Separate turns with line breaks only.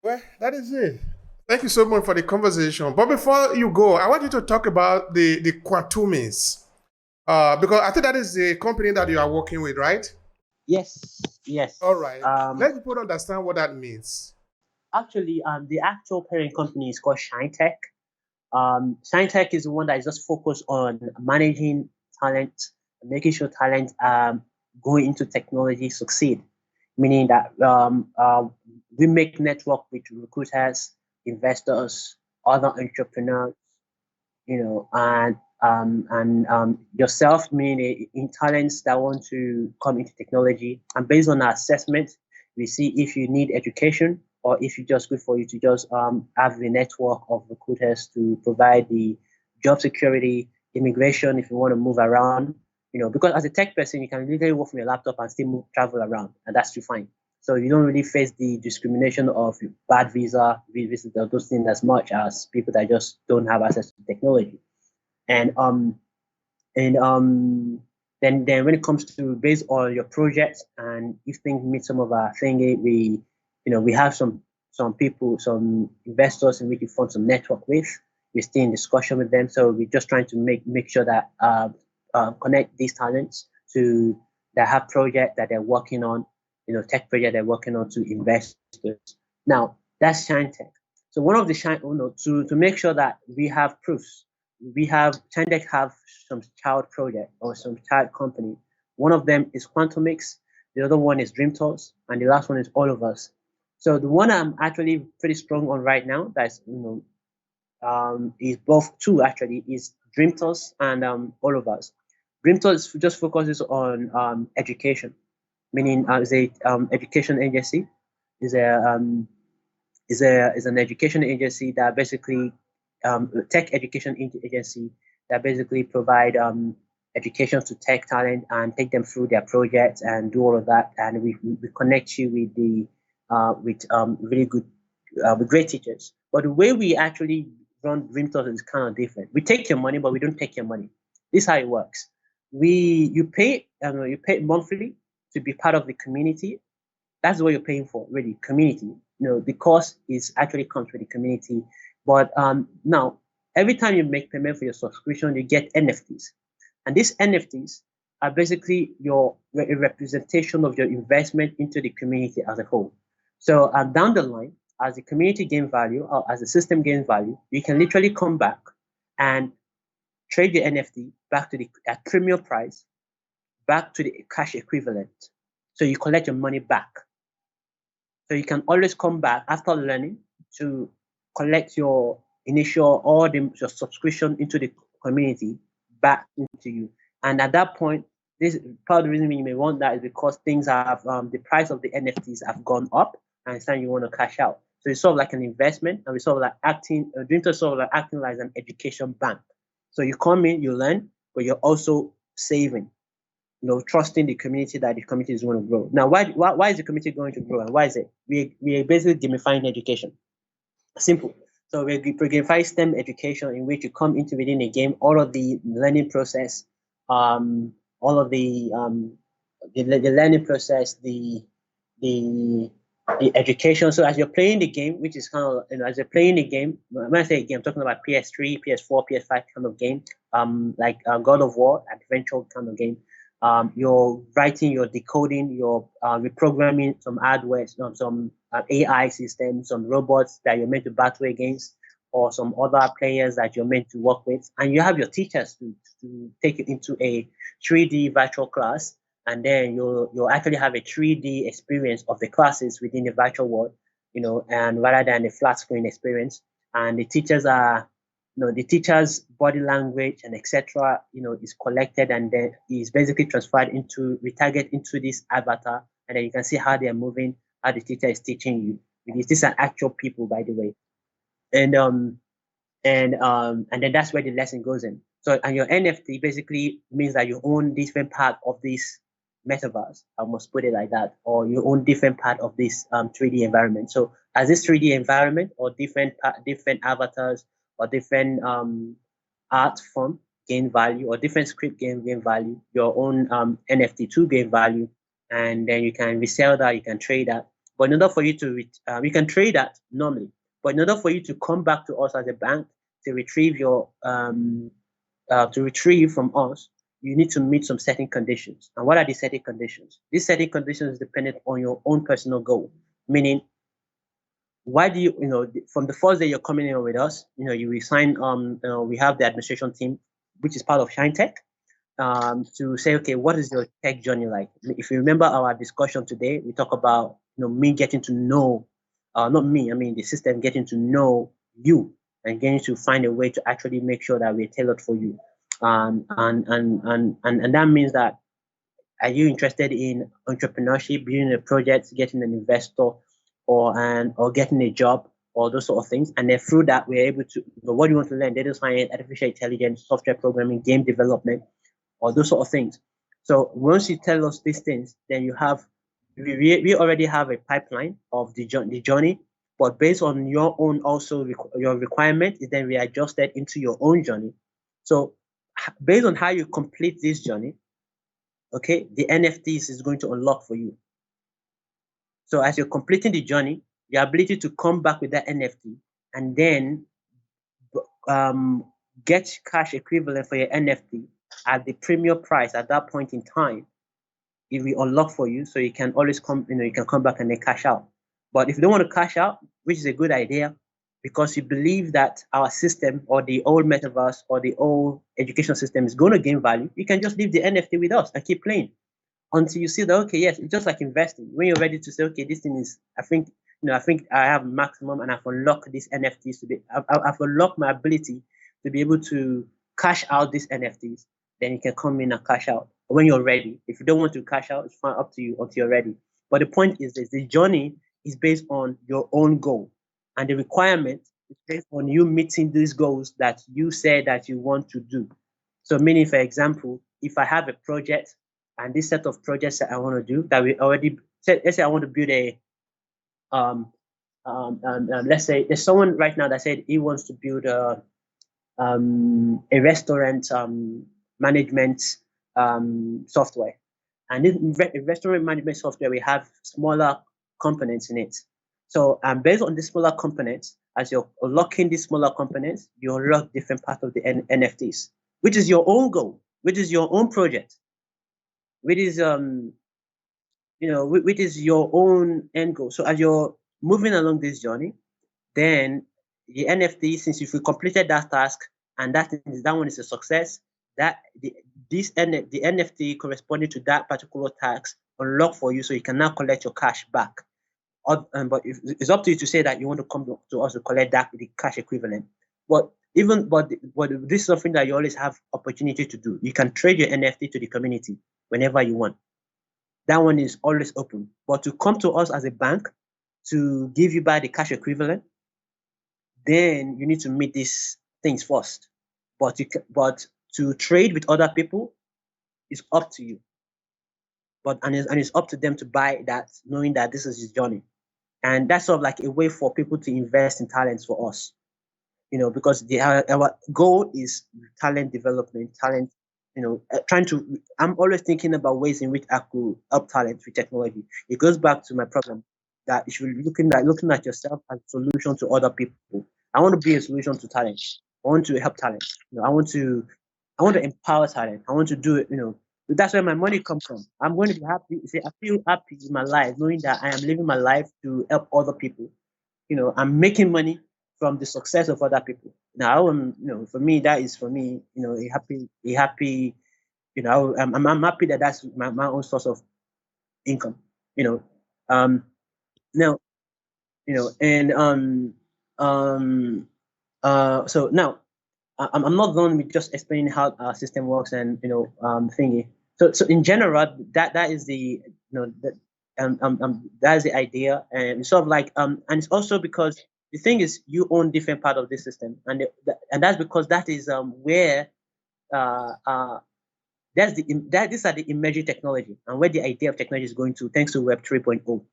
Well, that is it. Thank you so much for the conversation. But before you go, I want you to talk about the quantumics. Because I think that is the company that you are working with, right?
Yes,
All
yes.
right. Let people understand what that means.
Actually, the actual parent company is called ShineTech. ShineTech is the one that is just focused on managing talent, making sure talent going into technology succeed. Meaning that we make network with recruiters, investors, other entrepreneurs, and yourself, meaning in talents that want to come into technology. And based on our assessment, we see if you need education or if it's just good for you to just have a network of recruiters to provide the job security, immigration if you want to move around. Because as a tech person, you can literally work from your laptop and still travel around, and that's still fine. So you don't really face the discrimination of bad visa, those things as much as people that just don't have access to technology. And then when it comes to based on your project and if things meet some of our thingy, we have some people, some investors in which we form some network with. We're still in discussion with them, so we're just trying to make sure that connect these talents to that have project that they're working on, tech project they're working on to investors. Now that's Shine Tech. So one of the shine, to make sure that we have proofs, we have Chandek have some child project or some child company. One of them is quantumics, the other one is dreamtos, and the last one is all of us. So the one I'm actually pretty strong on right now, that's is both two actually, is dreamtos and all of us. Dreamtos just focuses on education, meaning is a education agency, is a is an education agency that basically tech education agency that basically provide education to tech talent and take them through their projects and do all of that. And we connect you with the with really good with great teachers. But the way we actually run Dream Talk is kind of different. We take your money, but we don't take your money. This is how it works. You pay monthly to be part of the community. That's what you're paying for, really, community. The cost is actually comes with the community. But now, every time you make payment for your subscription, you get NFTs. And these NFTs are basically a representation of your investment into the community as a whole. So down the line, as the community gains value or as the system gains value, you can literally come back and trade the NFT back to the at premium price, back to the cash equivalent. So you collect your money back. So you can always come back after learning to collect your initial or your subscription into the community back into you. And at that point, this part of the reason you may want that is because things have the price of the NFTs have gone up, and it's time you want to cash out. So it's sort of like an investment, and we sort of like sort of like acting like an education bank. So you come in, you learn, but you're also saving, trusting the community that the community is going to grow. Now, why is the community going to grow, and why is it? We are basically gamifying education. Simple. So we gamify STEM education in which you come into within a game, all of the learning process, all of the learning process, the the education. So as you're playing the game, which is kind of as you're playing the game, when I say game, I'm talking about PS3, PS4, PS5 kind of game, like God of War, adventure kind of game. You're writing, you're decoding, you're reprogramming some hardware, some AI systems, some robots that you're meant to battle against, or some other players that you're meant to work with, and you have your teachers to take you into a 3D virtual class, and then you'll actually have a 3D experience of the classes within the virtual world, and rather than a flat screen experience. And the teachers are, the teacher's body language and etc. Is collected and then is basically transferred into retarget into this avatar, and then you can see how they are moving, how the teacher is teaching you. Because these are actual people, by the way, and then that's where the lesson goes in. So, and your NFT basically means that you own different part of this metaverse. I must put it like that, or you own different part of this 3D environment. So, as this 3D environment or different avatars or different art form gain value, or different script gain value, your own NFT to gain value, and then you can resell that, you can trade that. But in order for you to, you can trade that normally. But in order for you to come back to us as a bank to retrieve from us, you need to meet some certain conditions. And what are the certain conditions? These certain conditions depend on your own personal goal. Meaning, why do you, from the first day you're coming in with us, you will sign, we have the administration team, which is part of Shine Tech, to say, okay, what is your tech journey like? If you remember our discussion today, we talk about, me getting to know, not me, I mean the system getting to know you and getting to find a way to actually make sure that we're tailored for you. And that means that, are you interested in entrepreneurship, building a project, getting an investor, or getting a job, or those sort of things? And then through that, we're able to, what do you want to learn? Data science, artificial intelligence, software programming, game development, or those sort of things. So once you tell us these things, then we already have a pipeline of the journey, but based on your own also your requirement is then readjusted into your own journey. So based on how you complete this journey, okay, the NFTs is going to unlock for you. So as you're completing the journey, the ability to come back with that NFT and then get cash equivalent for your NFT at the premium price at that point in time, it will unlock for you, so you can always come, you can come back and then cash out. But if you don't want to cash out, which is a good idea, because you believe that our system or the old metaverse or the old education system is going to gain value, you can just leave the NFT with us and keep playing until you see that, okay, yes, it's just like investing. When you're ready to say, okay, this thing is, I think I have maximum and I've unlocked these NFTs to be, I've unlocked my ability to be able to cash out these NFTs, then you can come in and cash out when you're ready. If you don't want to cash out, it's fine, up to you until you're ready. But the point is this, the journey is based on your own goal, and the requirement is based on you meeting these goals that you say that you want to do. So meaning, for example, if I have a project and this set of projects that I want to do that we already said, let's say I want to build a let's say there's someone right now that said he wants to build a restaurant management software, and this restaurant management software, we have smaller components in it. So based on the smaller components, as you're unlocking these smaller components, you unlock different parts of the NFTs, which is your own goal, which is your own project, which is which is your own end goal. So as you're moving along this journey, then the NFT, since if you completed that task and that one is a success, that the NFT corresponding to that particular task unlock for you, so you can now collect your cash back. But it's up to you to say that you want to come to us to collect that the cash equivalent. But this is something that you always have opportunity to do. You can trade your NFT to the community whenever you want. That one is always open. But to come to us as a bank to give you back the cash equivalent, then you need to meet these things first. But to trade with other people is up to you. And it's up to them to buy that, knowing that this is his journey. And that's sort of like a way for people to invest in talents for us. Because our goal is talent development, talent, I'm always thinking about ways in which I could help talent with technology. It goes back to my problem that you should be looking at yourself as a solution to other people. I want to be a solution to talent. I want to help talent. I want to empower talent. I want to do it, that's where my money comes from. I'm going to be happy. I feel happy in my life knowing that I am living my life to help other people. I'm making money from the success of other people. Now, for me, that is a happy, I'm happy that that's my own source of income. Now, so now I'm not done with just explaining how our system works and thingy. So in general, that is the that is the idea, and it's sort of like and it's also because the thing is you own different part of the system, and that's because that is where these are the emerging technology and where the idea of technology is going to, thanks to Web 3.0.